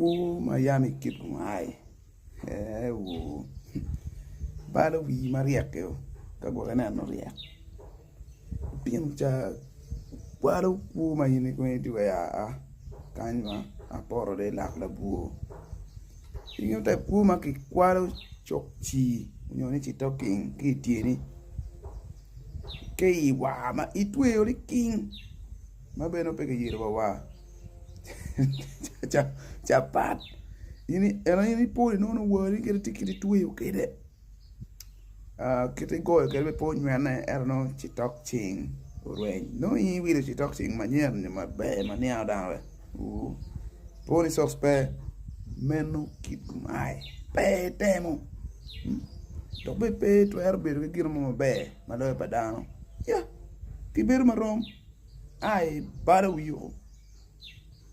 pu ma yami Kitgum ai. Wo. Bala wi mariak yo. Ka go na no riak. Pin cha bala pu ma yini ko di ya kanwa aporo de la bu. Inyo ta pu ma ki kwalo chok chi. Nyoni chi talking ki tieni. Ke wa ma itwe yo king. Ma beno pe ke yiro wa. Chapat. Ini poli no worry get tikiti tuwe ukede. Kete go ke be po nyane erno chitok ching. Urwen. No yi wi chitok ching manyer ni ma be ma ni ada. Poli sospe menu Kitgum ai. Pe temo. To be pe to erbe ke girmo be ma do padano. Ya. Ki ber marom. Ai bara wiyo.